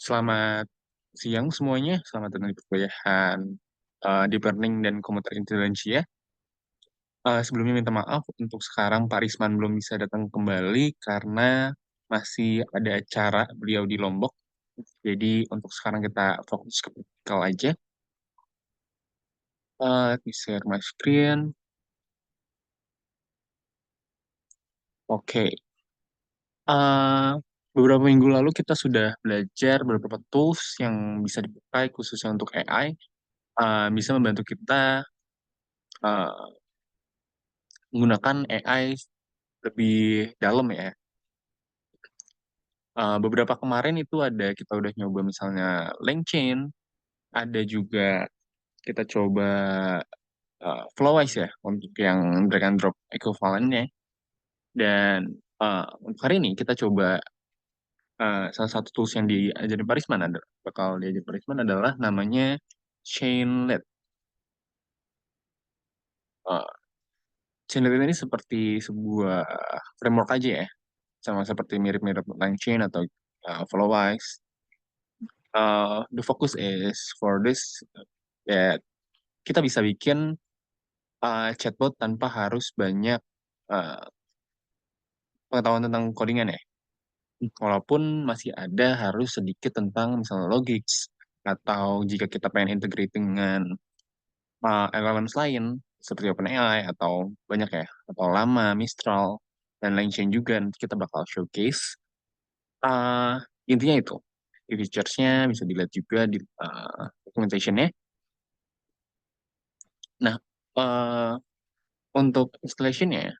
Selamat siang semuanya, selamat datang di perkuliahan Deep Learning dan Computer Intelligence ya. Sebelumnya minta maaf untuk sekarang Pak Risman belum bisa datang kembali karena masih ada acara beliau di Lombok. Jadi untuk sekarang kita fokus ke praktikal aja. Let me share my screen. Oke. Eh, Beberapa minggu lalu kita sudah belajar beberapa tools yang bisa dipakai khususnya untuk AI. Bisa membantu kita eh, menggunakan AI lebih dalam ya. Beberapa kemarin itu ada kita udah nyoba misalnya LangChain, ada juga kita coba Flowise ya untuk yang drag and drop equivalent-nya. Dan untuk hari ini kita coba salah satu tools yang diajarin Parisman ada bakal diajarin Parisman adalah namanya Chainlet. Uh, Chainlet ini seperti sebuah framework aja ya, sama seperti mirip-mirip LangChain atau Flowise. The focus is for this that kita bisa bikin chatbot tanpa harus banyak uh, pengetahuan tentang codingan ya. Walaupun masih ada harus sedikit tentang misalnya logics atau jika kita pengen integrate dengan LLMs lain seperti OpenAI atau banyak ya atau Llama, Mistral dan lain chain juga nanti kita bakal showcase. Uh, Intinya itu. Di features-nya bisa dilihat juga di documentation-nya. Nah, uh, untuk installation-nya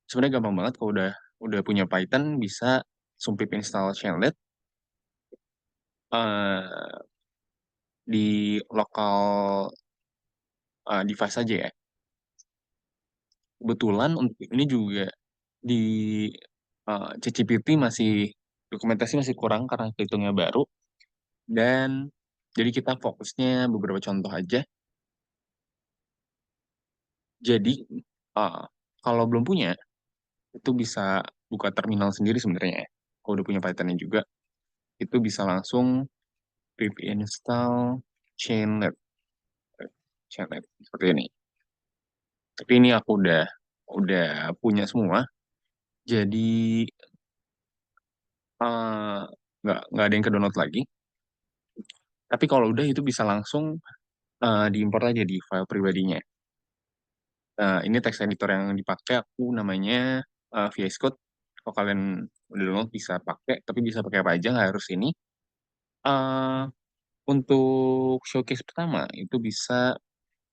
sebenarnya gampang banget kalau udah punya Python bisa sumpip install Shellnet eh, di lokal device aja ya. Kebetulan untuk ini juga di ChatGPT masih dokumentasi masih kurang karena hitungnya baru dan jadi kita fokusnya beberapa contoh aja. Jadi eh, kalau belum punya itu bisa buka terminal sendiri sebenarnya ya. Kalau udah punya Pythonnya juga itu bisa langsung pip install Chainlet. Chainlet seperti ini. Tapi ini aku udah punya semua. Jadi eh, nggak ada yang ke-download lagi. Tapi kalau udah itu bisa langsung diimport aja di file pribadinya. Ini text editor yang dipakai aku namanya VS Code. Kalau kalian udah download bisa pakai, tapi bisa pakai apa aja nggak harus ini. Eh, untuk showcase pertama itu bisa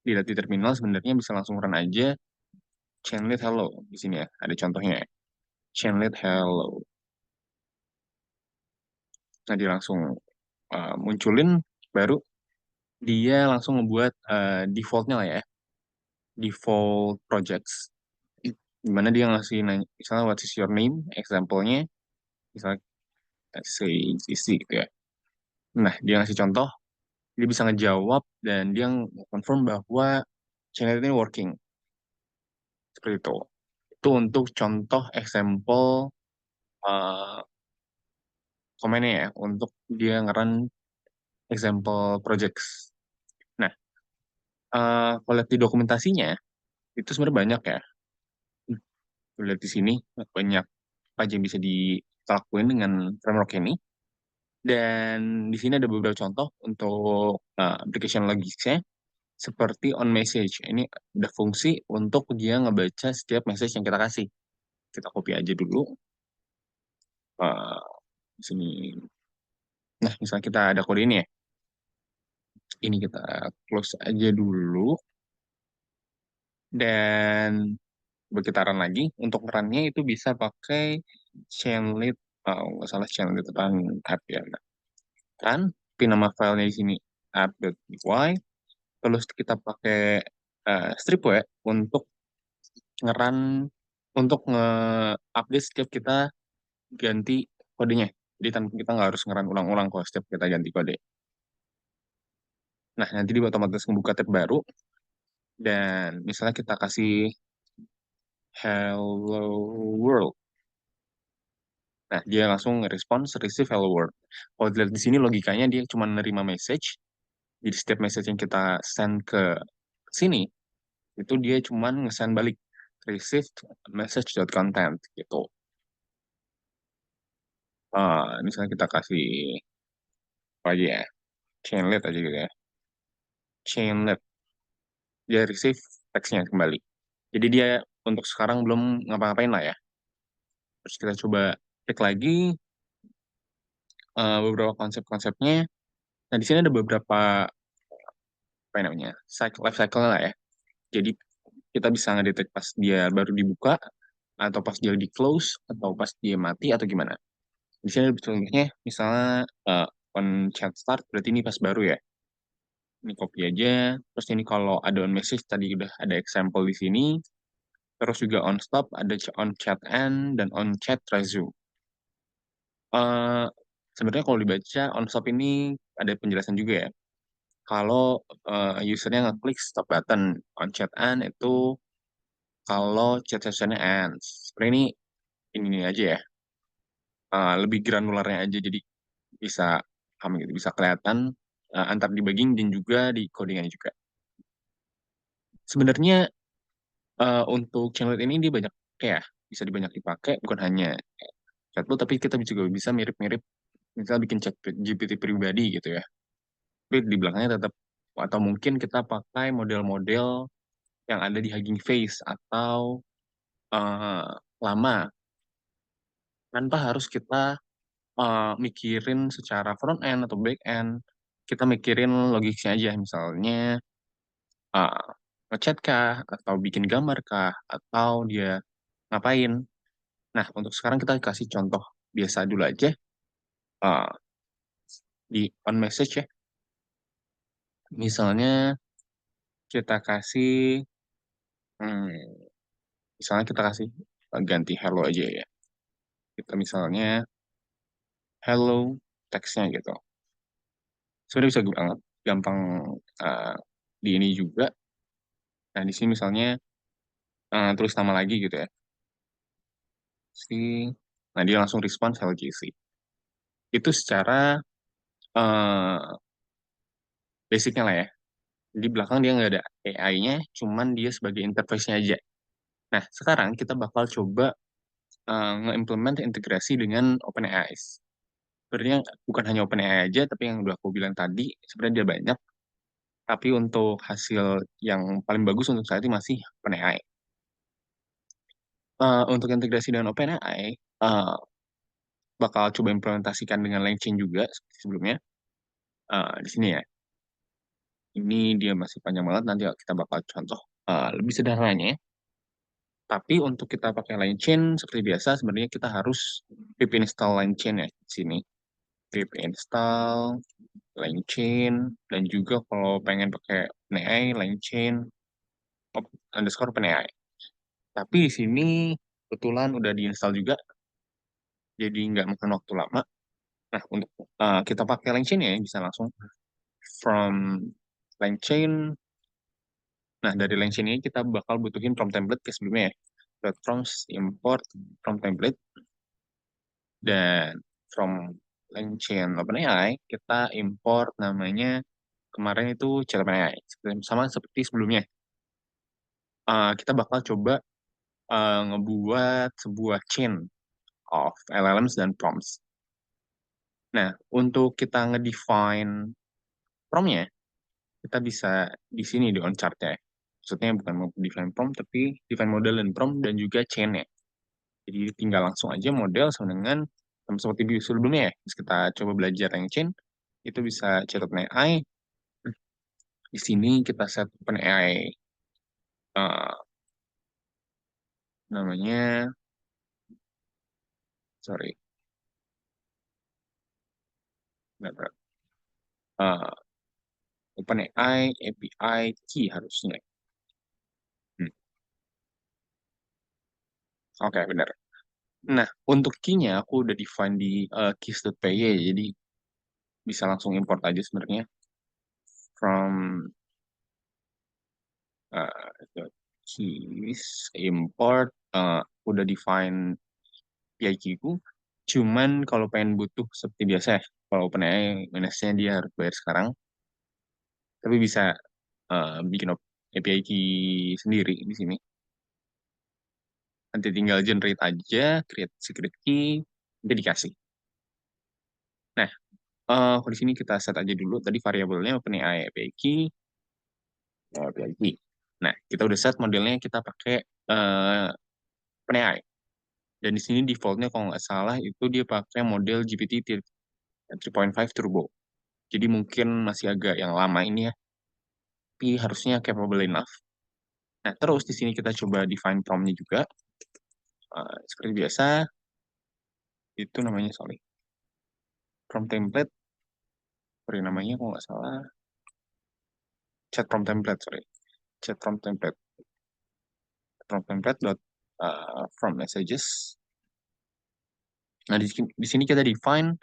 dilihat di terminal sebenarnya bisa langsung run aja Chainlit Hello di sini ya. Ada contohnya ya. Chainlit Hello. Nah, dia langsung munculin baru dia langsung ngebuat defaultnya lah ya, default projects. Dimana dia ngasih nanya, misalnya what is your name, example-nya, misalnya let's say isi gitu ya. Nah, dia ngasih contoh, dia bisa ngejawab dan dia confirm bahwa channel ini working seperti itu. Itu untuk contoh example uh, komennya ya, untuk dia ngeran example projects. Nah, kalau lihat di dokumentasinya, itu sebenarnya banyak ya. Lihat di sini banyak apa aja yang bisa dilakuin dengan framework ini. Dan di sini ada beberapa contoh untuk application logicsnya, seperti on message. Ini ada fungsi untuk dia ngebaca setiap message yang kita kasih. Kita copy aja dulu. Di sini. Nah, misalnya kita ada kode ini ya. Ini kita close aja dulu. Dan kita run lagi. Untuk run-nya itu bisa pakai chainlit. Oh, nggak salah chainlit run app ya. Nah, run. Tapi nama filenya di sini app.py. Terus kita pakai Stripware untuk ngeran untuk nge-update setiap kita ganti kodenya. Jadi tanpa kita nggak harus ngeran ulang-ulang kalau setiap kita ganti kode. Nah, nanti dia otomatis membuka tab baru dan misalnya kita kasih hello world. Nah, dia langsung response receive hello world. Kalau dilihat di sini logikanya dia cuma nerima message. Jadi setiap message yang kita send ke sini itu dia cuma nge-send balik received message.content gitu. Misalnya kita kasih apa aja ya, chainlet aja gitu ya. Chainlet, dia receive teksnya kembali. Jadi dia untuk sekarang belum ngapa-ngapain lah ya. Terus kita coba cek lagi beberapa konsep-konsepnya. Nah, di sini ada beberapa apa namanya, life cycle lah ya. Jadi kita bisa ngedetek pas dia baru dibuka, atau pas dia di close, atau pas dia mati, atau gimana. Di sini ada contohnya, misalnya on chat start, berarti ini pas baru ya. Ini copy aja. Terus ini kalau ada on message, tadi udah ada example di sini. Terus juga on stop, ada on chat end, dan on chat resume. Eh, Sebenarnya kalau dibaca, on stop ini ada penjelasan juga ya. Kalau usernya ngeklik stop button on chat end itu kalau chat sessionnya ends. Sebenarnya ini aja ya, lebih granularnya aja, jadi bisa paham gitu, bisa kelihatan antar debugging dan juga di codingannya juga. Sebenarnya untuk channel ini dia banyak ya, bisa dibanyak dipakai, bukan hanya chatbot, tapi kita juga bisa mirip-mirip, misalnya bikin chat GPT pribadi gitu ya. Tapi di belakangnya tetap, atau mungkin kita pakai model-model yang ada di Hugging Face atau eh, lama, tanpa harus kita mikirin secara front end atau back end. Kita mikirin logisnya aja, misalnya uh, ngechat kah, atau bikin gambar kah, atau dia ngapain. Nah, untuk sekarang kita kasih contoh biasa dulu aja, uh, di on message ya. Misalnya kita kasih, hmm, misalnya kita kasih ganti hello aja ya. Kita misalnya hello teksnya gitu. Sebenarnya bisa gampang uh, di ini juga. Nah, di sini misalnya tulis nama lagi gitu ya. Si, nah dia langsung respon hello JC. Itu secara uh, basicnya lah ya. Di belakang dia nggak ada AI-nya, cuman dia sebagai interface-nya aja. Nah, sekarang kita bakal coba nge-implement integrasi dengan OpenAI. Sebenarnya bukan hanya OpenAI aja, tapi yang udah aku bilang tadi, sebenarnya dia banyak. Tapi untuk hasil yang paling bagus untuk saat ini masih OpenAI. Untuk integrasi dengan OpenAI, bakal coba implementasikan dengan LangChain juga seperti sebelumnya. Di sini ya, ini dia masih panjang banget, nanti kita bakal contoh lebih sederhananya. Tapi untuk kita pakai LangChain seperti biasa, sebenarnya kita harus pip install LangChain ya di sini. Pip install LangChain, dan juga kalau pengen pakai OpenAI, LangChain underscore OpenAI. Tapi di sini kebetulan udah diinstal juga, jadi nggak makan waktu lama. Nah, untuk kita pakai LangChain ya, bisa langsung from LangChain. Nah, dari LangChain ini kita bakal butuhin prompt template ke sebelumnya ya. Platforms import prompt template, dan from LangChain OpenAI kita import namanya kemarin itu chat OpenAI. Sama seperti sebelumnya. Kita bakal coba ngebuat sebuah chain of LLMs dan prompts. Nah, untuk kita ngedefine prompt-nya, kita bisa di sini di on chart-nya. Maksudnya bukan mau define prompt, tapi define model dan prompt dan juga chain-nya. Jadi tinggal langsung aja model sama dengan sama seperti di sebelumnya ya. Terus kita coba belajar yang chain, itu bisa chat OpenAI. Di sini kita set OpenAI uh, namanya, sorry, nggak berat. Uh, OpenAI API key harusnya. Hmm, Oke, benar. Nah, untuk key-nya aku udah define di keys.py, jadi bisa langsung import aja sebenarnya from uh, keys import, udah define PI key ku. Cuman kalau pengen butuh seperti biasa ya, kalau OpenAI manage-nya dia harus bayar sekarang, tapi bisa bikin API key sendiri di sini. Nanti tinggal generate aja, create secret key, nanti dikasih. Nah, kalau di sini kita set aja dulu tadi variabelnya OpenAI API key, API key. Nah, kita udah set modelnya kita pakai OpenAI. Dan di sini defaultnya kalau nggak salah itu dia pakai model GPT 3.5 Turbo. Jadi mungkin masih agak yang lama ini ya, tapi harusnya capable enough. Nah, terus di sini kita coba define prompt-nya juga. Seperti biasa, itu namanya, sorry, prompt template, sorry namanya kalau nggak salah, chat prompt template, sorry. Chat prompt template, prompt template dot from messages. Nah, di sini kita define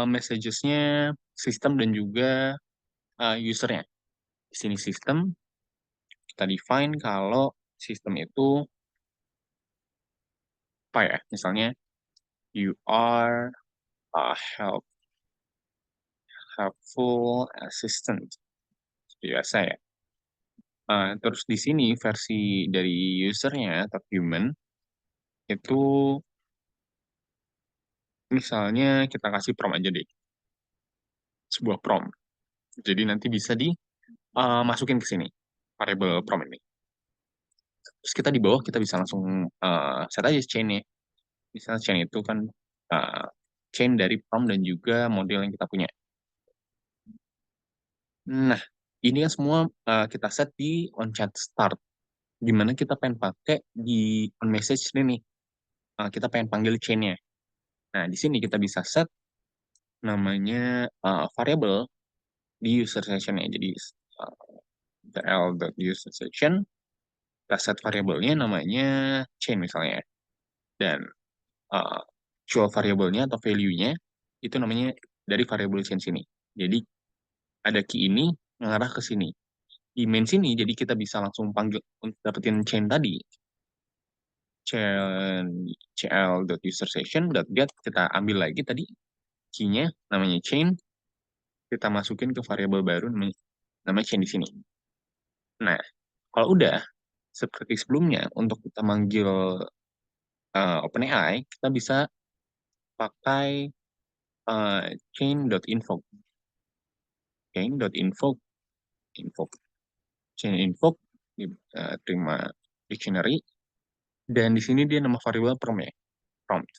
messages-nya, sistem dan juga user-nya. Di sini sistem, kita define kalau sistem itu apa ya? Misalnya, you are a helpful assistant. Biasa ya. Terus di sini versi dari usernya atau human itu misalnya kita kasih prompt aja deh, sebuah prompt. Jadi nanti bisa dimasukin ke sini variable prompt ini. Terus kita di bawah kita bisa langsung set aja chain-nya. Misalnya chain itu kan uh, chain dari prompt dan juga model yang kita punya. Nah, ini kan semua kita set di on chat start. Gimana kita pengen pakai di on message ini nih. Kita pengen panggil chain-nya. Nah, di sini kita bisa set namanya variable di user session ya. Jadi l.user session, kita set variabelnya namanya chain misalnya. Dan uh, actual variabelnya atau value-nya itu namanya dari variable chain sini. Jadi ada key ini mengarah ke sini. Di main sini, jadi kita bisa langsung panggil untuk dapetin chain tadi. Chain cl.user_session.get, kita ambil lagi tadi key-nya namanya chain, kita masukin ke variabel baru namanya chain di sini. Nah, kalau udah seperti sebelumnya untuk kita manggil OpenAI, kita bisa pakai chain.invoke. Chain.invoke, invoke, chain invoke, terima dictionary, dan di sini dia nama variabel prompt ya, prompt.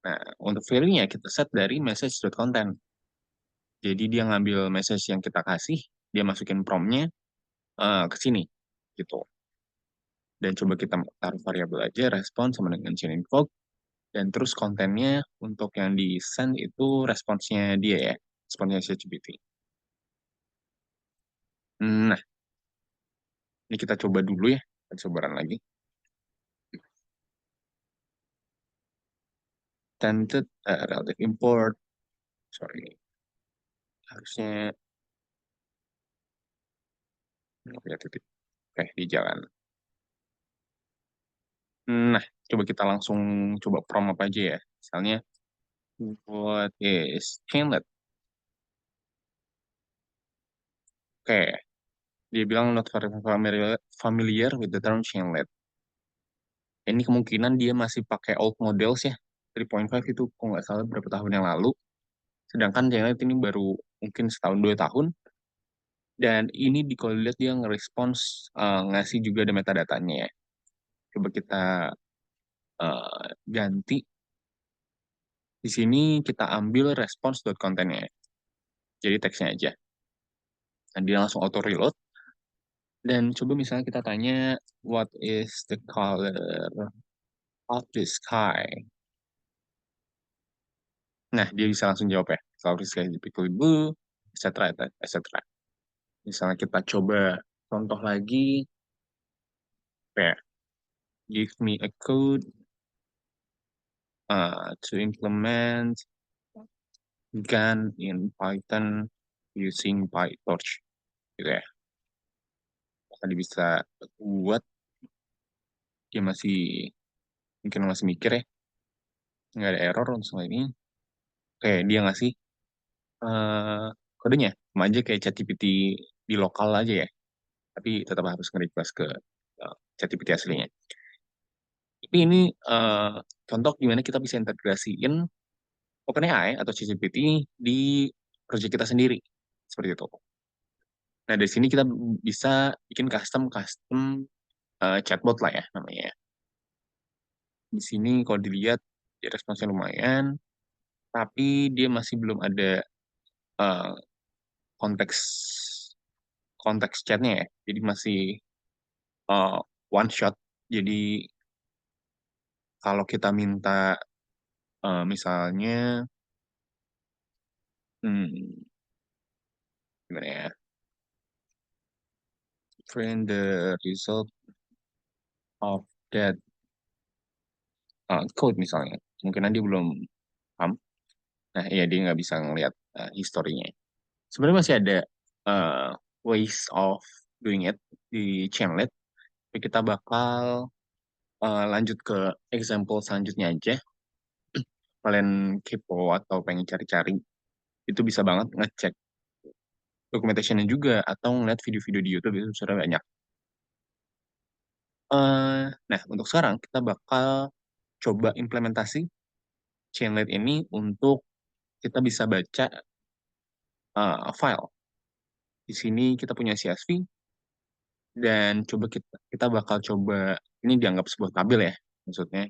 Nah, untuk value-nya kita set dari message.content. Jadi dia ngambil message yang kita kasih, dia masukin prompt-nya ke sini, gitu. Dan coba kita taruh variabel aja, respon sama dengan chain invoke, dan terus kontennya untuk yang di send itu responsnya dia ya, responsnya ChatGPT. Nah, ini kita coba dulu ya, kita coba run lagi. Tented relative import, sorry, harusnya ya titik. Oke, di jalan. Nah, coba kita langsung coba prompt apa aja ya. Misalnya, what is chainlet? Oke, dia bilang not very familiar with the term chainlet. Ini kemungkinan dia masih pakai old models ya. 3.5 itu kok nggak salah berapa tahun yang lalu. Sedangkan chainlet ini baru mungkin setahun 2 tahun. Dan ini di kalau dilihat dia nge-response ngasih juga ada metadatanya ya. Coba kita ganti. Di sini kita ambil response.contentnya. Jadi teksnya aja. Dan dia langsung auto reload. Dan coba misalnya kita tanya, what is the color of the sky? Nah, dia bisa langsung jawab ya. Color of the sky is typically blue, etc. etc. Misalnya kita coba contoh lagi, kayak give me a code to implement GAN in Python using PyTorch. Gitu ya. Tadi bisa buat, dia masih, mungkin masih mikir ya. nggak ada error untuk soal ini. Kayak dia ngasih eh, kodenya, sama aja kayak ChatGPT di lokal aja ya, tapi tetap harus nge-request ke ChatGPT aslinya. Tapi ini eh, contoh gimana kita bisa integrasiin OpenAI atau ChatGPT di project kita sendiri, seperti itu. Nah, dari sini kita bisa bikin custom custom chatbot lah ya namanya. Di sini kalau dilihat dia responsnya lumayan, tapi dia masih belum ada eh, konteks konteks chatnya ya. Jadi masih uh, one shot. Jadi kalau kita minta misalnya hmm, gimana ya, find the result of that code misalnya, mungkin dia belum paham. Nah, ya dia nggak bisa ngelihat historinya. Sebenarnya masih ada uh, ways of doing it di Chainlit, tapi kita bakal lanjut ke example selanjutnya aja. Kalian kepo atau pengen cari-cari, itu bisa banget ngecek documentation-nya juga atau ngeliat video-video di YouTube itu sudah banyak. Nah, untuk sekarang kita bakal coba implementasi Chainlit ini untuk kita bisa baca file. Di sini kita punya CSV dan coba kita bakal coba ini dianggap sebuah tabel ya, maksudnya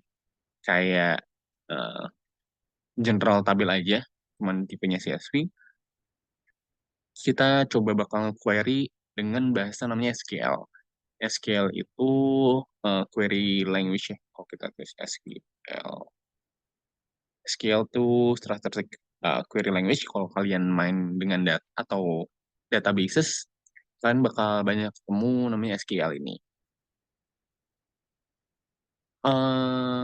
kayak uh, general tabel aja, cuman tipenya CSV. Kita coba bakal query dengan bahasa namanya SQL. SQL itu query language ya. Kalau kita tulis SQL. SQL tuh Strategic Query Language. Kalau kalian main dengan data atau databases, kalian bakal banyak ketemu namanya SQL ini. Eh,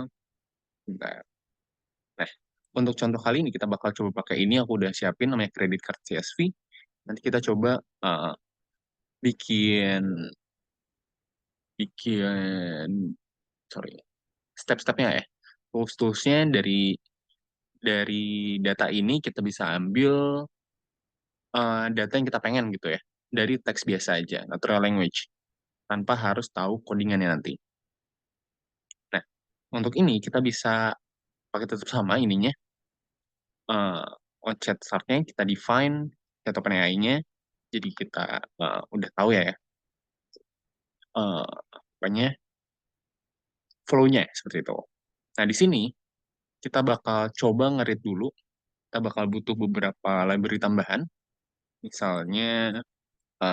bentar. Nah, untuk contoh kali ini kita bakal coba pakai ini. Aku udah siapin namanya credit card CSV. Nanti kita coba bikin bikin sorry step-stepnya ya. Tools-toolsnya dari data ini kita bisa ambil data yang kita pengen gitu ya, dari teks biasa aja, natural language, tanpa harus tahu codingannya nanti. Nah, untuk ini kita bisa pakai tetap sama ininya, uh, chat start-nya kita define chat OpenAI-nya, jadi kita udah tahu ya, uh, apanya, flow-nya seperti itu. Nah, di sini kita bakal coba ngerit dulu, kita bakal butuh beberapa library tambahan, misalnya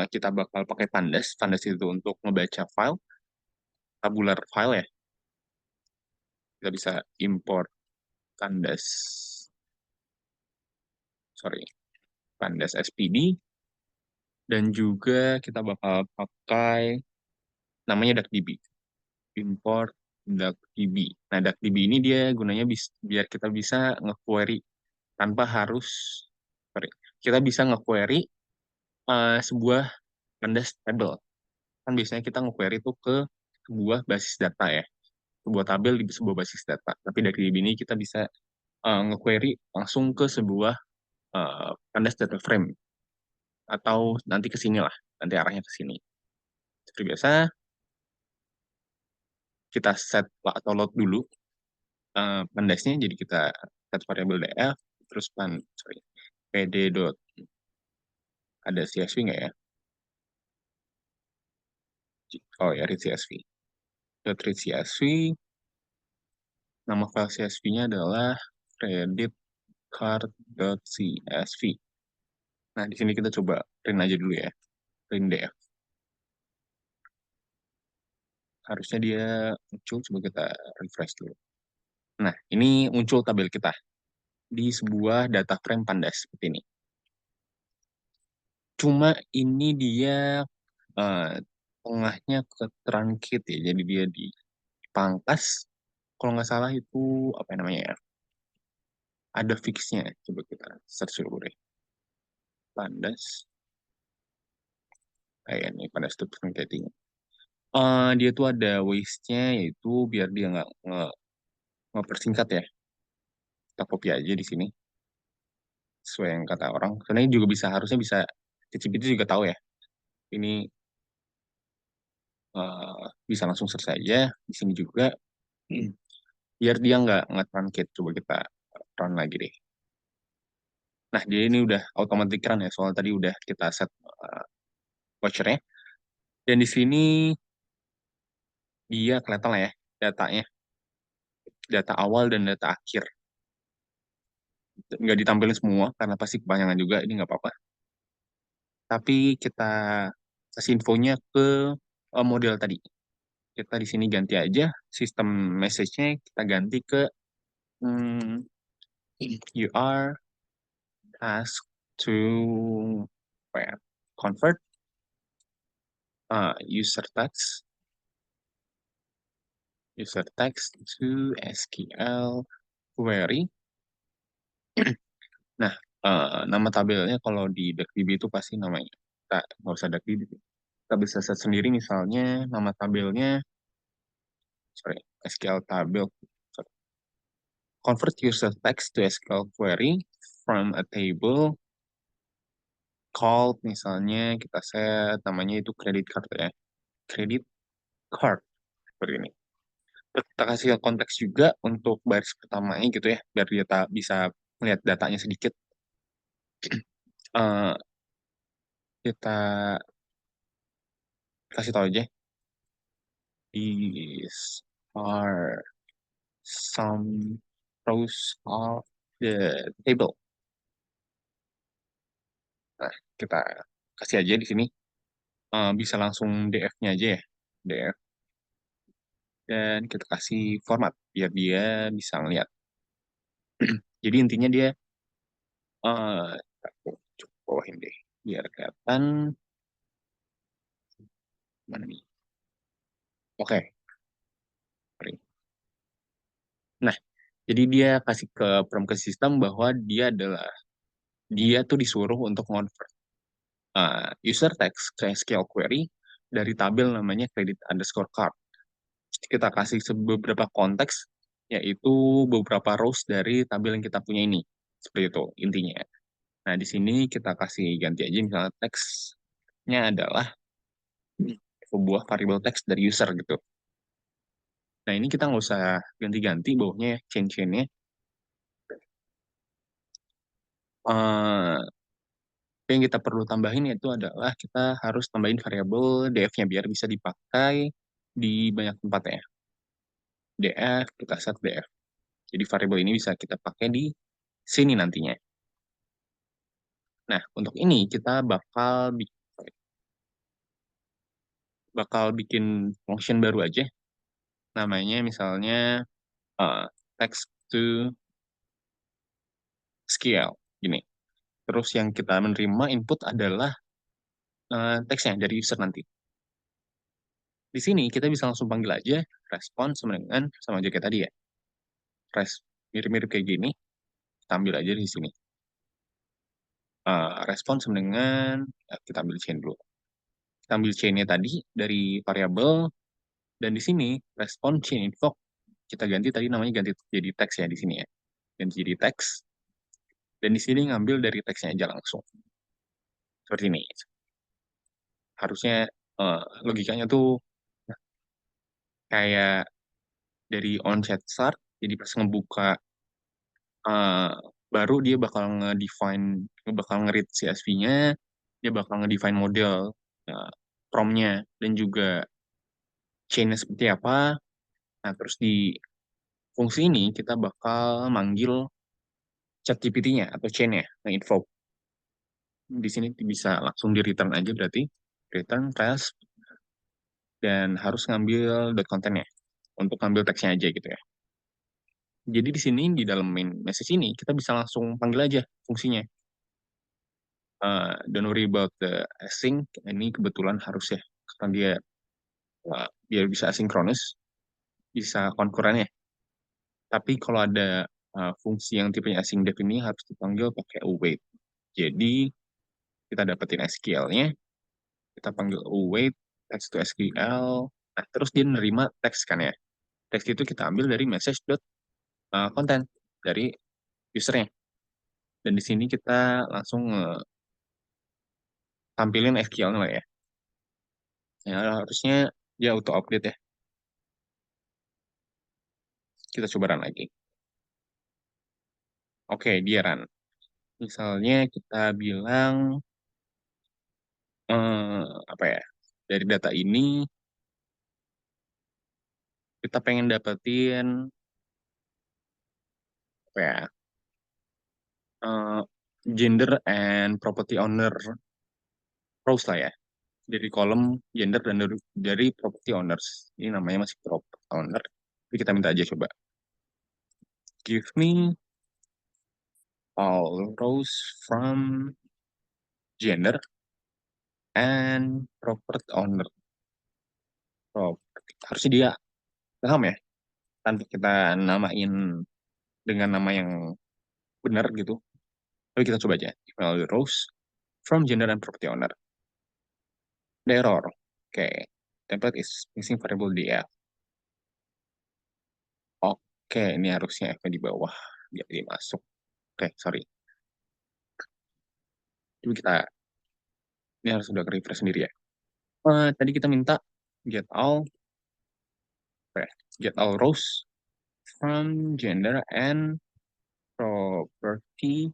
kita bakal pakai Pandas. Pandas itu untuk ngebaca file, tabular file ya. Kita bisa import Pandas, sorry, Pandas SPD, dan juga kita bakal pakai namanya DuckDB, import DuckDB. Nah, DuckDB ini dia gunanya biar kita bisa nge-query tanpa harus, sorry, kita bisa nge-query sebuah Pandas table. Kan biasanya kita nge-query itu ke sebuah basis data ya, sebuah tabel di sebuah basis data. Tapi dari DB ini kita bisa nge-query langsung ke sebuah Pandas data frame, atau nanti ke sini lah, nanti arahnya ke sini. Seperti biasa, kita set atau load dulu pandasnya, jadi kita set variabel df, terus sorry, pd dot, ada CSV nggak ya? Oh ya, read CSV. Dot read CSV, nama file CSV-nya adalah creditcard.csv. Nah, di sini kita coba print aja dulu ya, print df. Harusnya dia muncul, coba kita refresh dulu. Nah, ini muncul tabel kita di sebuah data frame pandas seperti ini. Cuma ini dia eh, tengahnya ketruncated ya, jadi dia dipangkas. Kalau nggak salah itu apa namanya ya? Ada fixnya. Coba kita search dulu deh. Pandas, kayak ini pandas itu truncating. Dia tuh ada waste-nya, yaitu biar dia nggak ngepersingkat ya. kita copy aja di sini sesuai yang kata orang. Karena ini juga bisa harusnya bisa ChatGPT juga tahu ya. Ini bisa langsung search aja di sini juga. Biar dia nggak truncate. Coba kita run lagi deh. Nah, dia ini udah automatic run ya, soal tadi udah kita set vouchernya. Dan di sini dia kelihatan lah ya datanya, data awal dan data akhir. Nggak ditampilin semua karena pasti kepanjangan juga, ini nggak apa-apa. Tapi kita kasih infonya ke model tadi. Kita di sini ganti aja sistem message-nya, kita ganti ke hmm, you are asked to apa ya, convert user text to SQL query. Nah, nama tabelnya kalau di DuckDB itu pasti namanya. Kita nggak usah DuckDB. Kita bisa set sendiri misalnya nama tabelnya, sorry, SQL tabel. Sorry. Convert user text to SQL query from a table called, misalnya kita set namanya itu credit card ya. Credit card. Seperti ini. Terus kita kasih konteks juga untuk baris pertamanya gitu ya, biar dia bisa melihat datanya sedikit. Eh, kita kasih tahu aja, these are some rows of the table. Nah, kita kasih aja di sini. Bisa langsung DF-nya aja ya. DF. Dan kita kasih format biar dia bisa ngeliat. Jadi intinya dia, aku coba bawahin deh. Biar kelihatan. Mana nih? Oke. Sorry. Nah, jadi dia kasih ke prompt ke sistem bahwa dia tuh disuruh untuk convert user text ke SQL query dari tabel namanya credit underscore card. Kita kasih beberapa konteks, yaitu beberapa rows dari tabel yang kita punya ini. Seperti itu intinya. Nah, di sini kita kasih ganti aja misalnya teksnya adalah sebuah variable teks dari user gitu. Nah, ini kita nggak usah ganti-ganti bawahnya ya, chain-chainnya. Eh, yang kita perlu tambahin itu adalah kita harus tambahin variabel df-nya biar bisa dipakai di banyak tempat ya. df, kita set df. Jadi variabel ini bisa kita pakai di sini nantinya. Nah, untuk ini kita bakal bikin function baru aja. Namanya misalnya uh, text to SQL. Gini. Terus yang kita menerima input adalah teksnya dari user nanti. Di sini kita bisa langsung panggil aja respon sama dengan sama aja kayak tadi ya. Mirip-mirip kayak gini, kita ambil aja di sini. Respon sama dengan, kita ambil chain dulu. Kita ambil chainnya tadi dari variabel, dan di sini respon chain info kita ganti tadi namanya ganti jadi teks ya di sini ya. Ganti jadi teks, dan di sini ngambil dari teksnya aja langsung. Seperti ini. Harusnya logikanya tuh kayak dari onset start, jadi pas ngebuka uh, baru dia bakal nge-read CSV-nya, dia bakal nge-define model, uh, prompt-nya, dan juga chain-nya seperti apa. Nah, terus di fungsi ini kita bakal manggil chat GPT-nya atau chain-nya, info. Di sini bisa langsung di-return aja berarti, return resp, dan harus ngambil dot content-nya, untuk ngambil teksnya aja gitu ya. Jadi di sini, di dalam main message ini, kita bisa langsung panggil aja fungsinya. Don't worry about the async, ini kebetulan harus ya, karena dia biar bisa asinkronus, bisa konkuren ya. Tapi kalau ada fungsi yang tipenya async def ini harus dipanggil pakai await. Jadi kita dapetin SQL-nya, kita panggil await text to SQL, nah terus dia nerima teks kan ya. Teks itu kita ambil dari message.content dari usernya. Dan di sini kita langsung tampilin SQL-nya lah ya. Ya, harusnya dia auto update ya. Kita coba run lagi. Oke, dia run. Misalnya kita bilang apa ya? Dari data ini kita pengen dapetin apa ya? eh, gender and property owner rows lah ya. Dari kolom gender dan dari property owners. Ini namanya masih property owner. Tapi kita minta aja coba. Give me all rows from gender and property owner. Harusnya dia paham ya. Tanpa kita namain dengan nama yang benar gitu. Tapi kita coba aja. All rows from gender and property owner. The error. Oke. Template is missing variable df. Oke, ini harusnya F di bawah. Biar dia masuk. Oke, sorry. Coba kita, ini harus sudah refresh sendiri ya. Tadi kita minta get all, oke, get all rows from gender and property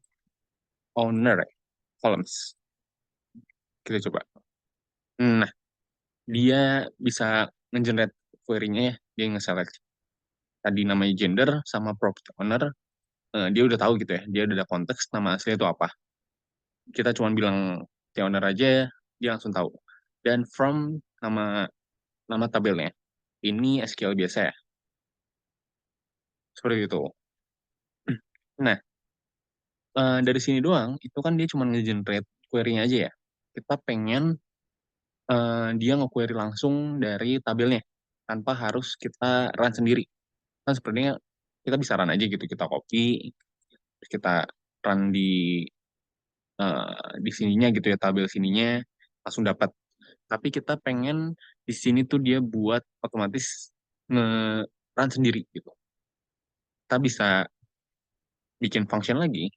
owner columns. Kita coba. Nah, dia bisa nge-generate query-nya ya. Dia nge-select tadi namanya gender sama property owner. Dia udah tahu gitu ya. Dia udah ada konteks nama asli itu apa. Kita cuma bilang the owner aja, dia langsung tahu. Dan from nama nama tabelnya. Ini SQL biasa ya. Seperti itu. Nah, dari sini doang, itu kan dia cuma nge-generate query-nya aja ya. Kita pengen dia nge-query langsung dari tabelnya, tanpa harus kita run sendiri. Kan sepertinya kita bisa run aja gitu, kita copy, terus kita run di sininya gitu ya, tabel sininya, langsung dapat. Tapi kita pengen di sini tuh dia buat otomatis nge-run sendiri gitu. Kita bisa bikin function lagi,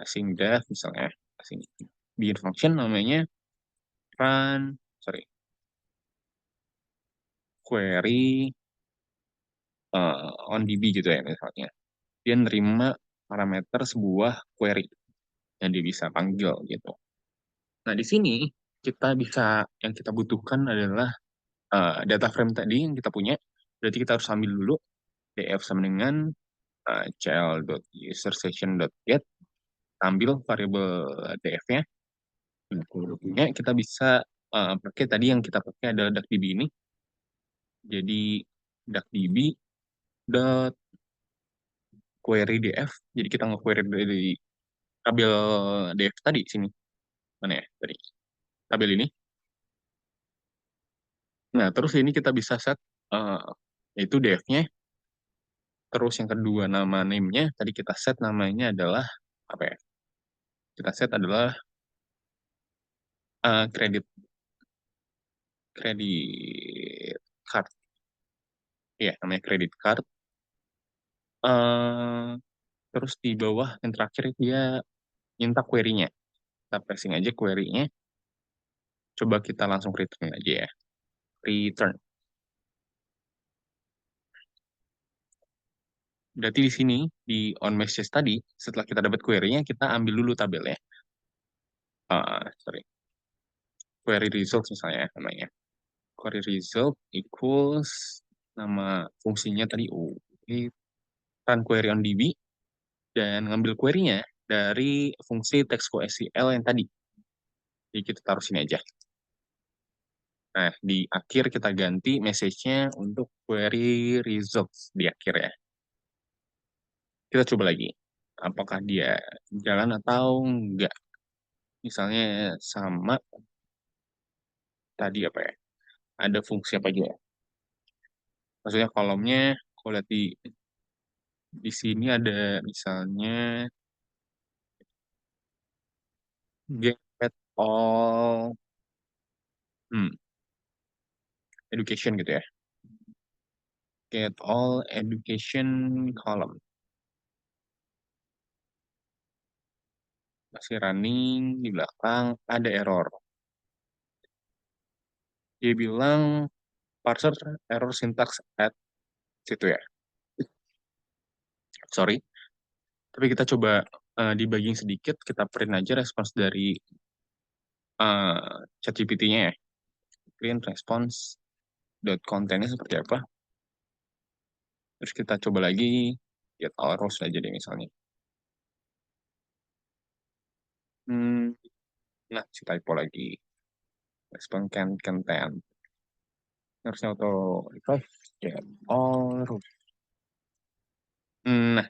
async def misalnya, async bikin function namanya run, sorry, query on DB gitu ya misalnya. Dia nerima parameter sebuah query yang dia bisa panggil gitu. Nah di sini kita bisa, yang kita butuhkan adalah data frame tadi yang kita punya. Berarti kita harus ambil dulu df sama dengan child.usersession.get, ambil variabel df-nya. Nah, kita bisa pakai tadi yang kita pakai adalah duckdb ini. Jadi duckdb dot query df. Jadi kita nge-query dari tabel df tadi sini. Mana ya? Tadi tabel ini. Nah, terus ini kita bisa set yaitu df-nya. Terus yang kedua nama name-nya tadi kita set namanya adalah apa ya? Kita set adalah credit credit card. Ya, namanya credit card. eh Terus di bawah yang terakhir dia minta query-nya. Kita pressing aja query-nya. Coba kita langsung return aja ya. Return. Berarti di sini, di on message tadi, setelah kita dapat query-nya, kita ambil dulu tabelnya. Sorry. Query results misalnya namanya. Query result equals nama fungsinya tadi run query on DB dan ngambil query-nya dari fungsi TextQL yang tadi. Jadi kita taruh sini aja. Nah, di akhir kita ganti message-nya untuk query results di akhir ya. Kita coba lagi. Apakah dia jalan atau enggak. Misalnya sama tadi apa ya. Ada fungsi apa aja ya. Maksudnya kolomnya, kalau lihat di sini ada misalnya get all hmm, education gitu ya. Get all education column. masih running di belakang, ada error. Dia bilang parser error syntax at situ ya. Sorry. Tapi kita coba debugging sedikit, kita print aja respons dari ChatGPT-nya ya. Print response dot content-nya seperti apa. Terus kita coba lagi get all rows aja deh misalnya. Hmm, nah, si typo lagi. Respon content. Harusnya auto request get all rows. Nah,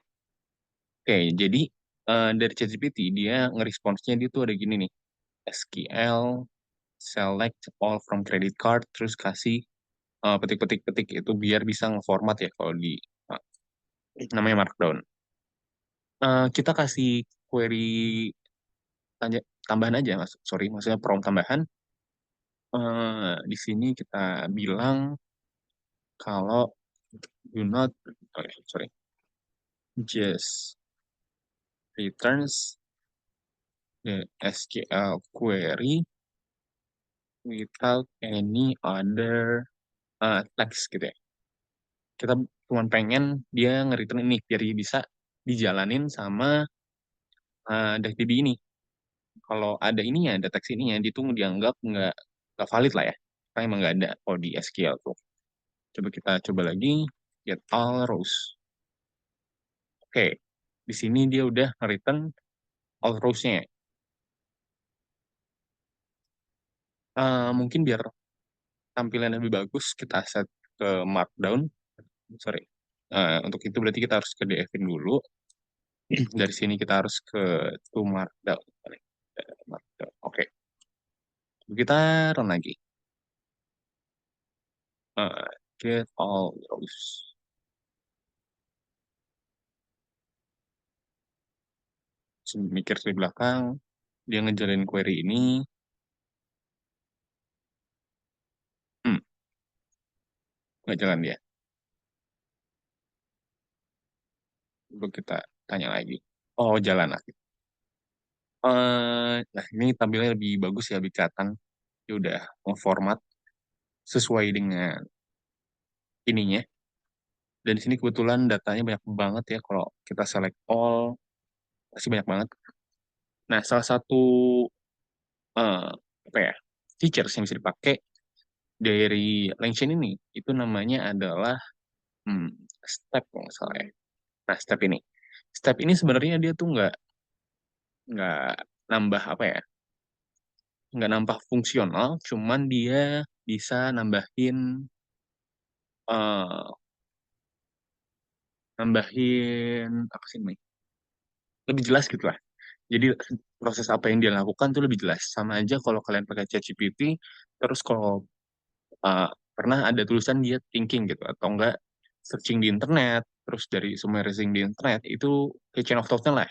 oke. Jadi dari ChatGPT dia ngeresponsnya dia tuh ada gini nih. SQL select all from credit card terus kasih petik-petik-petik itu biar bisa ngeformat ya kalau di uh, namanya Markdown. Kita kasih query tambahan aja, mas. Sorry, maksudnya prompt tambahan. Di sini kita bilang kalau do not, sorry, just returns the SQL query without any other text gitu ya. Kita cuma pengen dia nge-return ini biar dia bisa dijalanin sama DuckDB ini. Kalau ada ininya, ada teks ininya, dia tuh dianggap nggak valid lah ya. Karena emang nggak ada kalau di SQL tuh. Coba kita coba lagi, get all rows. Oke, di sini dia udah return all rows-nya. Mungkin biar tampilan lebih bagus, kita set ke Markdown. Sorry. Untuk itu berarti kita harus ke DF-in dulu. Dari sini kita harus ke to Markdown. Markdown. Oke, kita run lagi. Uh, get all rows. Mikir di belakang, dia ngejalin query ini, hmm, nggak jalan dia. Coba kita tanya lagi. Oh, jalan lagi. Nah, ini tampilnya lebih bagus ya, lebih kelihatan. Dia udah format sesuai dengan ininya. Dan di sini kebetulan datanya banyak banget ya. Kalau kita select all, pasti banyak banget. Nah, salah satu eh, apa ya features yang bisa dipakai dari LangChain ini, itu namanya adalah hmm, step kalau nggak salah ya. Nah, step ini sebenarnya dia tuh nggak nambah apa ya, nggak nambah fungsional, cuman dia bisa eh, nambahin apa sih namanya, lebih jelas gitu lah. Jadi proses apa yang dia lakukan tuh lebih jelas. Sama aja kalau kalian pakai ChatGPT, terus kalau eh, pernah ada tulisan dia thinking gitu, atau enggak searching di internet, terus dari summarizing di internet, itu kayak chain of thought-nya lah.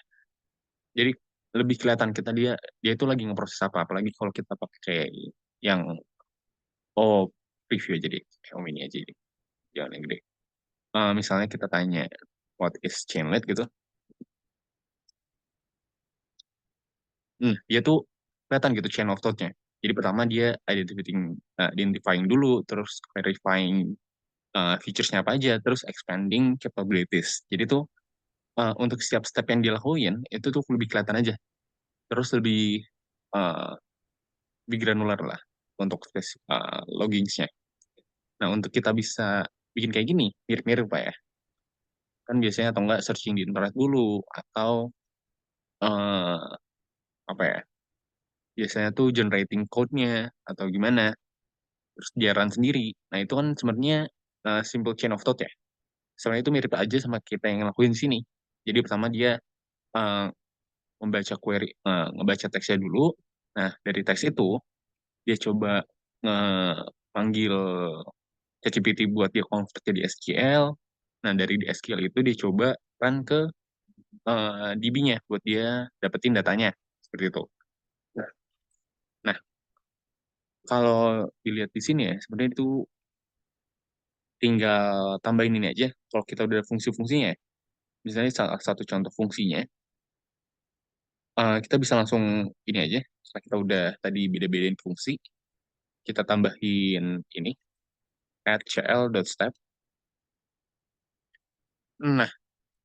Jadi lebih kelihatan kita dia dia itu lagi ngeproses apa. Apalagi kalau kita pakai yang oh preview aja deh, kayak ini aja deh, jangan yang gede. Misalnya kita tanya what is chainlet gitu. Dia tuh kelihatan gitu chain of thought-nya. Jadi pertama dia identifying dulu, terus verifying features-nya apa aja, terus expanding capabilities. Jadi tuh untuk setiap step yang dilakuin itu tuh lebih kelihatan aja, terus uh, lebih granular lah untuk logingsnya. Nah, untuk kita bisa bikin kayak gini, mirip-mirip Pak ya. Kan biasanya atau enggak searching di internet dulu, atau eh, apa ya, biasanya tuh generating code-nya, atau gimana, terus dia run sendiri. Nah, itu kan sebenarnya simple chain of thought ya. Sebenarnya itu mirip aja sama kita yang ngelakuin di sini. Jadi pertama dia eh, membaca query, ngebaca teksnya dulu. Nah, dari teks itu, dia coba panggil ChatGPT buat dia convert jadi SQL. Nah, dari di SQL itu dia coba run ke DB-nya buat dia dapetin datanya. Seperti itu. Nah, kalau dilihat di sini ya, sebenarnya itu tinggal tambahin ini aja. Kalau kita udah ada fungsi-fungsinya, ya. Misalnya salah satu contoh fungsinya, Kita bisa langsung ini aja. Setelah kita udah tadi beda-bedain fungsi, kita tambahin ini add cl.step. Nah,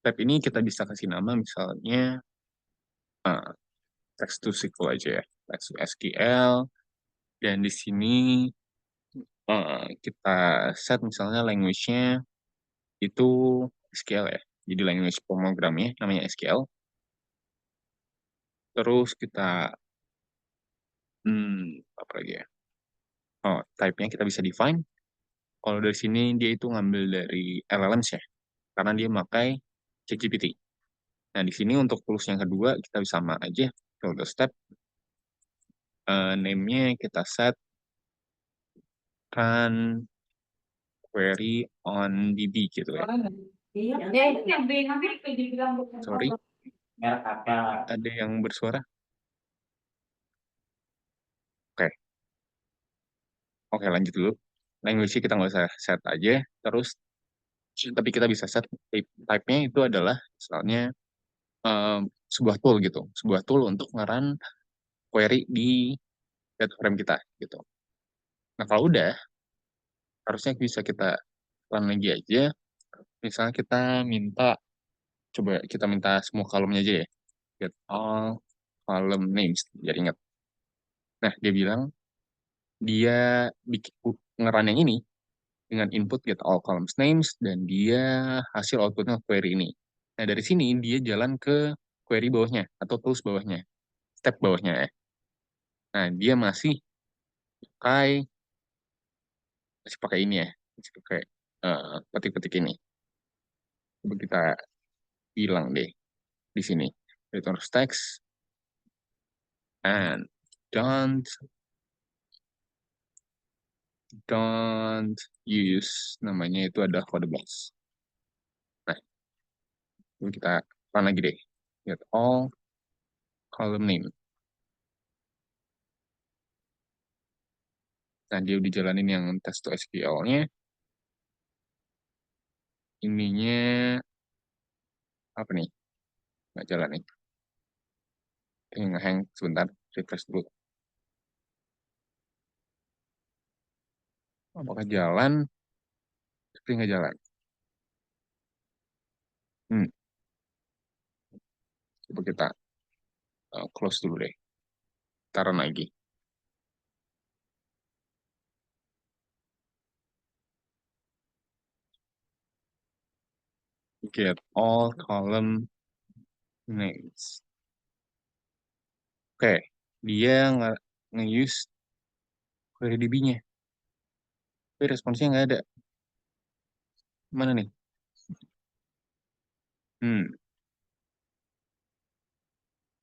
step ini kita bisa kasih nama misalnya uh, text to SQL aja ya, text to SQL. Dan di sini kita set misalnya language-nya itu SQL ya. Jadi language pemrogrammnya namanya SQL. Terus kita apa lagi ya? Oh, type-nya kita bisa define. Kalau dari sini dia itu ngambil dari LLMs ya, karena dia pakai ChatGPT. Nah, di sini untuk tools yang kedua kita bisa sama aja. Kalau step, name-nya kita set run query on DB gitu ya. Sorry, ada yang bersuara. Oke, oke lanjut dulu. Language kita nggak usah set aja. Terus, tapi kita bisa set type-nya itu adalah misalnya eh, sebuah tool gitu. Sebuah tool untuk ngeran query di data frame kita gitu. Nah, kalau udah, harusnya bisa kita run lagi aja. Misalnya kita minta, coba kita minta semua kolomnya aja ya. Get all column names, jadi ingat. Nah, dia bilang, dia bikin ngeran yang ini dengan input get all columns names, dan dia hasil outputnya query ini. Nah, dari sini dia jalan ke query bawahnya, atau tools bawahnya, step bawahnya ya. Nah, dia pakai, masih pakai ini ya, masih pakai petik-petik ini. Coba kita bilang deh di sini. Return text and don't don't use, namanya itu ada kode box. Nah, ini kita run lagi deh. Get all column name. Nah, dia udah jalanin yang test to SQL-nya. Ininya apa nih? Nggak jalan nih. Ini nge-hang sebentar. Refresh dulu. Apakah jalan? Tapi nggak jalan. Hmm, coba kita close dulu deh. Taruh lagi. Get all column names. Oke, dia nge-use query DB-nya. Tapi responsnya nggak ada. Mana nih? Hmm,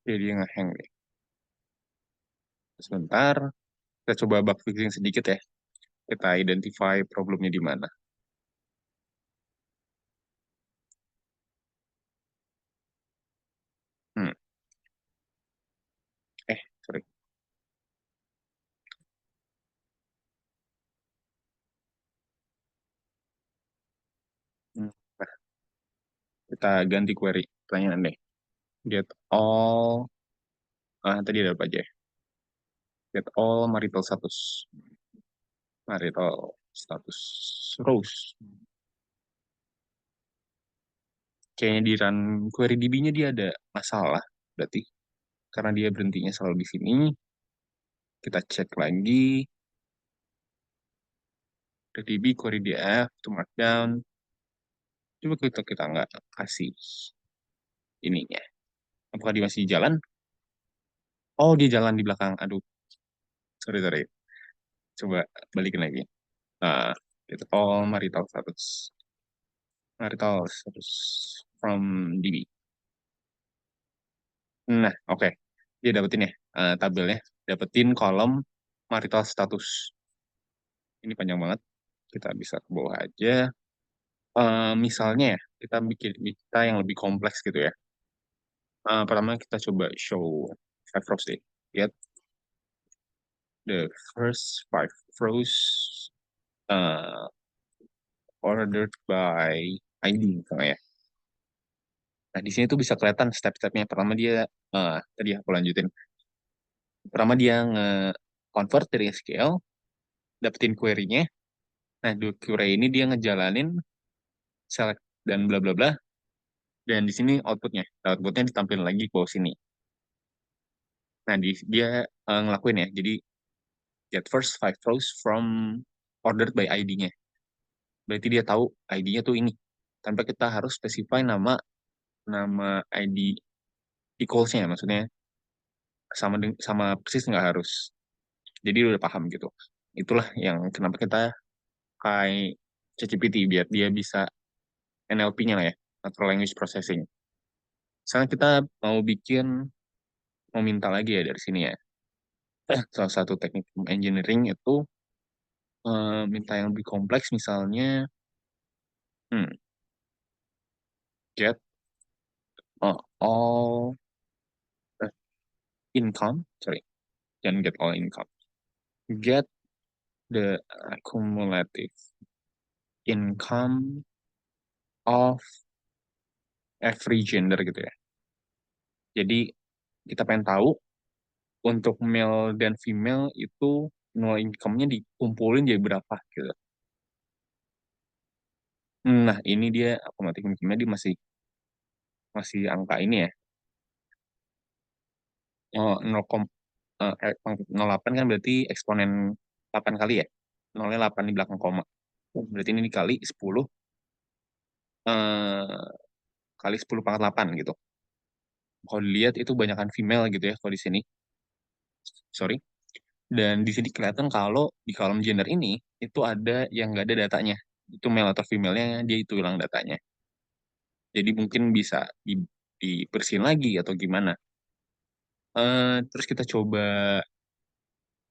jadi dia nge-hang deh. Sebentar, kita coba bug fixing sedikit ya. Kita identify problemnya di mana. Hmm, sorry. Hmm, nah, kita ganti query. Pertanyaan deh. Get all, tadi ada apa aja ya? Get all marital status. Marital status rows. Kayaknya di run query DB-nya dia ada masalah. Berarti karena dia berhentinya selalu di sini. Kita cek lagi. DB query DF to markdown. Coba kita nggak kasih ininya. Apakah dia masih jalan? Oh, dia jalan di belakang. Aduh, sorry, sorry. Coba balikin lagi. Nah, get all marital status. Marital status from DB. Nah, oke. Dia dapetin ya tabelnya. Dapetin kolom marital status. Ini panjang banget. Kita bisa ke bawah aja. Misalnya ya, kita bikin kita yang lebih kompleks gitu ya. Pertama kita coba show five rows deh. Lihat the first five rows uh, ordered by ID misalnya ya. Nah, di sini tuh bisa kelihatan step-stepnya. Pertama dia, tadi aku lanjutin. Pertama dia nge-convert dari SQL, dapetin query-nya. Nah, di query ini dia ngejalanin select dan bla bla bla. Dan di sini outputnya. Outputnya ditampilkan lagi ke bawah sini. Nah, dia ngelakuin ya. Jadi, get first five rows from ordered by ID-nya. Berarti dia tahu ID-nya tuh ini. Tanpa kita harus specify nama nama ID equals-nya. Maksudnya sama persis nggak harus. Jadi dia udah paham gitu. Itulah yang kenapa kita pakai ChatGPT biar dia bisa NLP-nya lah ya, Natural Language Processing. Sekarang kita mau mau minta lagi ya dari sini ya. Salah satu teknik engineering itu minta yang lebih kompleks, misalnya hmm, get all the income, sorry, jangan get all income, get the cumulative income of every gender gitu ya. Jadi kita pengen tahu untuk male dan female itu nilai income-nya dikumpulin jadi berapa gitu. Nah, ini dia automatic income-nya dia masih masih angka ini ya. Oh, 0,08 kan berarti eksponen 8 kali ya. Nolnya 8 di belakang koma. Berarti ini dikali 10 eh, kali 10 pangkat 8 gitu. Kalau dilihat itu banyakkan female gitu ya kalau di sini. Sorry. Dan di sini kelihatan kalau di kolom gender ini itu ada yang nggak ada datanya. Itu male atau female-nya dia itu hilang datanya. Jadi mungkin bisa dibersihin lagi atau gimana. Terus kita coba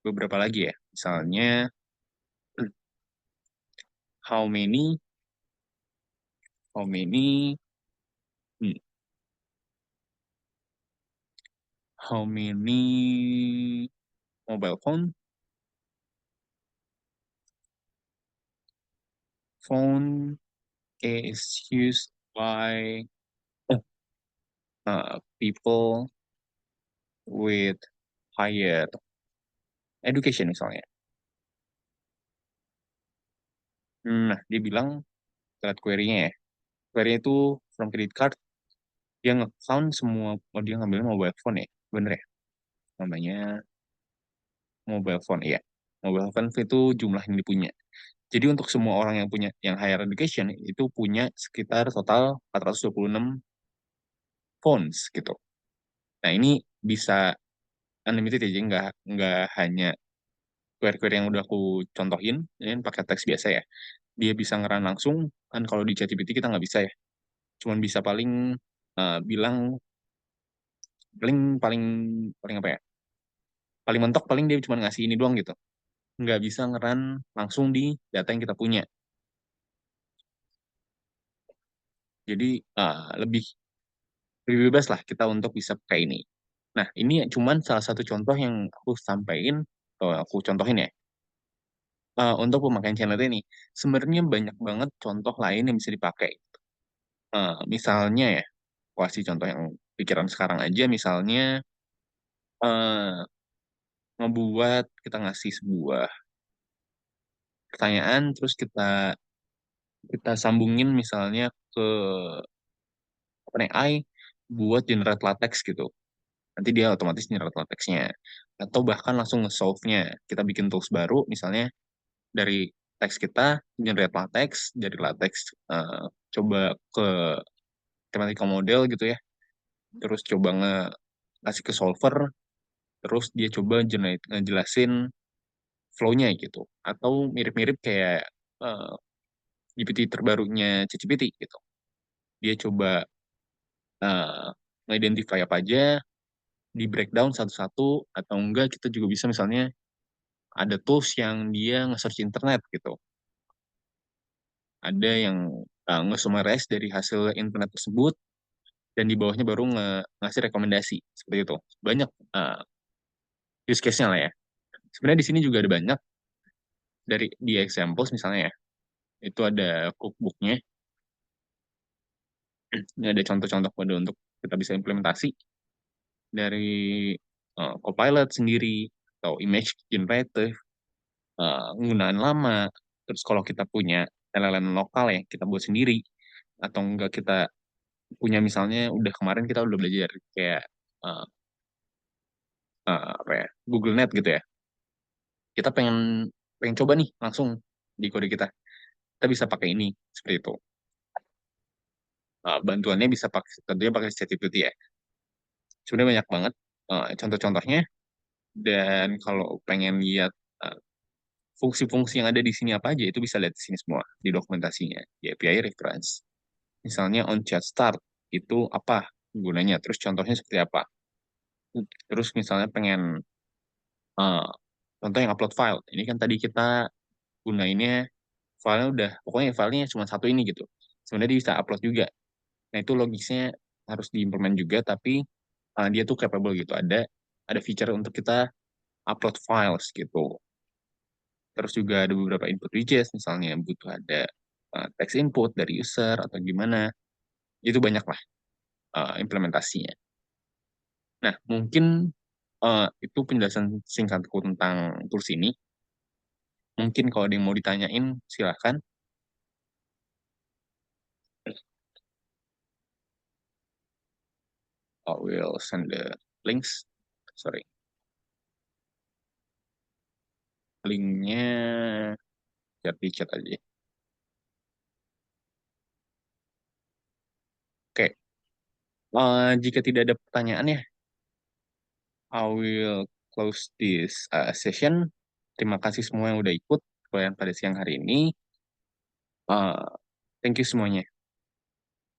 beberapa lagi ya. Misalnya, how many, how many, hmm, how many mobile phone is used by people with higher education misalnya. Nah, dia bilang, lihat query-nya ya. Query itu from credit card, dia nge-count semua, oh dia ngambil mobile phone ya. Bener ya? Namanya mobile phone, iya. Mobile phone itu jumlah yang dipunya. Jadi untuk semua orang yang punya yang higher education itu punya sekitar total 426 phones gitu. Nah ini bisa unlimited ya, jadi nggak hanya query-query yang udah aku contohin, ini pakai teks biasa ya. Dia bisa ngeran langsung, kan kalau di ChatGPT kita nggak bisa ya. Cuman bisa paling bilang paling paling paling apa ya? Paling mentok paling dia cuma ngasih ini doang gitu. Nggak bisa ngeran langsung di data yang kita punya. Jadi lebih lebih bebas lah kita untuk bisa pakai ini. Nah, ini cuman salah satu contoh yang aku sampaikan, atau aku contohin ya, untuk pemakaian channel ini. Sebenarnya banyak banget contoh lain yang bisa dipakai. Misalnya ya, aku kasih contoh yang pikiran sekarang aja, misalnya eh, ngebuat kita ngasih sebuah pertanyaan, terus kita kita sambungin misalnya ke OpenAI buat generate latex gitu. Nanti dia otomatis generate latexnya. Atau bahkan langsung nge-solve-nya. Kita bikin tools baru, misalnya dari teks kita generate latex, dari latex coba ke mathematical model gitu ya, terus coba ngasih ke solver, terus dia coba ngejelasin flow-nya gitu, atau mirip-mirip kayak eh, GPT terbarunya ChatGPT gitu, dia coba uh, nge-identify apa aja, di breakdown satu-satu, atau enggak kita juga bisa misalnya ada tools yang dia nge-search internet gitu, ada yang nge-summarize dari hasil internet tersebut dan di bawahnya baru ngasih rekomendasi seperti itu. Banyak uh, use case-nya lah ya. Sebenarnya di sini juga ada banyak dari di examples misalnya ya. Itu ada cookbook-nya. Ini ada contoh-contoh kode untuk kita bisa implementasi dari Copilot sendiri atau image generative, penggunaan lama. Terus kalau kita punya LLM lokal ya, kita buat sendiri. Atau enggak kita punya misalnya udah kemarin kita udah belajar kayak uh, apa ya, Google Net gitu ya. Kita pengen pengen coba nih langsung di kode kita. Kita bisa pakai ini seperti itu. Bantuannya bisa pakai tentunya pakai ChatGPT ya. Sebenarnya banyak banget contoh-contohnya. Dan kalau pengen lihat uh, fungsi-fungsi yang ada di sini apa aja, itu bisa lihat di sini semua di dokumentasinya di API reference. Misalnya on chat start itu apa gunanya, terus contohnya seperti apa. Terus misalnya pengen uh, contoh yang upload file. Ini kan tadi kita gunainnya filenya udah pokoknya filenya cuma satu ini gitu. Sebenarnya dia bisa upload juga. Nah itu logisnya harus diimplement juga, tapi dia tuh capable gitu. Ada feature untuk kita upload files gitu. Terus juga ada beberapa input widgets, misalnya butuh ada text input dari user atau gimana. Itu banyak lah implementasinya. Nah, mungkin itu penjelasan singkatku tentang tools ini. Mungkin kalau ada yang mau ditanyain, silahkan. I will send the links. Sorry, linknya chat di chat aja. Oke, jika tidak ada pertanyaan ya, I will close this session. Terima kasih semua yang udah ikut pada siang hari ini. Uh, Thank you semuanya.